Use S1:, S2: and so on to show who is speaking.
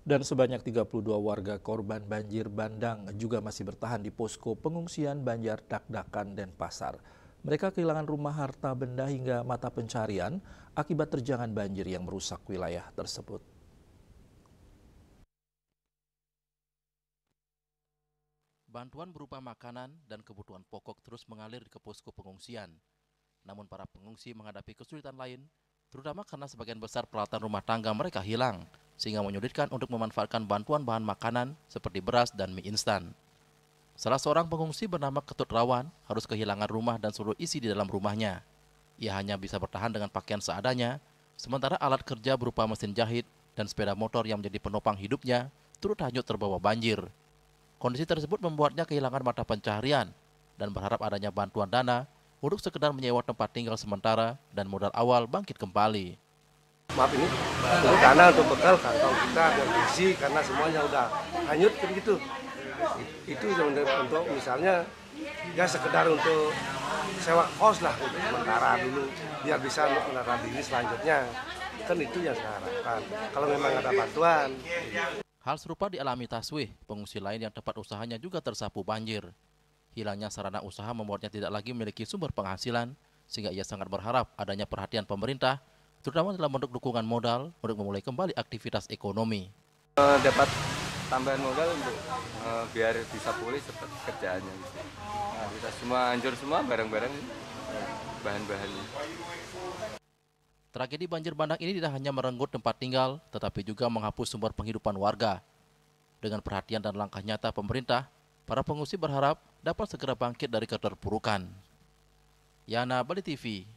S1: Dan sebanyak 32 warga korban banjir bandang juga masih bertahan di posko pengungsian Banjar Dakdakan dan Pasar. Mereka kehilangan rumah, harta benda hingga mata pencarian akibat terjangan banjir yang merusak wilayah tersebut.
S2: Bantuan berupa makanan dan kebutuhan pokok terus mengalir ke posko pengungsian. Namun para pengungsi menghadapi kesulitan lain, terutama karena sebagian besar peralatan rumah tangga mereka hilang, sehingga menyulitkan untuk memanfaatkan bantuan bahan makanan seperti beras dan mie instan. Salah seorang pengungsi bernama Ketut Rawan harus kehilangan rumah dan seluruh isi di dalam rumahnya. Ia hanya bisa bertahan dengan pakaian seadanya, sementara alat kerja berupa mesin jahit dan sepeda motor yang menjadi penopang hidupnya turut hanyut terbawa banjir. Kondisi tersebut membuatnya kehilangan mata pencaharian dan berharap adanya bantuan dana untuk sekedar menyewa tempat tinggal sementara dan modal awal bangkit kembali.
S3: Maaf ini dana untuk bekal kantong kita biar berisi karena semuanya udah hanyut kan gitu. Itu untuk misalnya ya sekedar untuk sewa kos lah untuk sementara dulu biar bisa menata diri selanjutnya. Kan itu yang saya harapkan. Kalau memang ada bantuan.
S2: Hal serupa dialami Taswih, pengungsi lain yang tempat usahanya juga tersapu banjir. Hilangnya sarana usaha membuatnya tidak lagi memiliki sumber penghasilan, sehingga ia sangat berharap adanya perhatian pemerintah, terutama dalam bentuk dukungan modal untuk memulai kembali aktivitas ekonomi.
S4: Dapat tambahan modal untuk biar bisa pulih cepat kerjaannya. Nah, kita semua hancur semua barang-barang, bahan-bahannya.
S2: Tragedi banjir bandang ini tidak hanya merenggut tempat tinggal, tetapi juga menghapus sumber penghidupan warga. Dengan perhatian dan langkah nyata pemerintah, para pengungsi berharap dapat segera bangkit dari keterpurukan. Yana, Bali TV.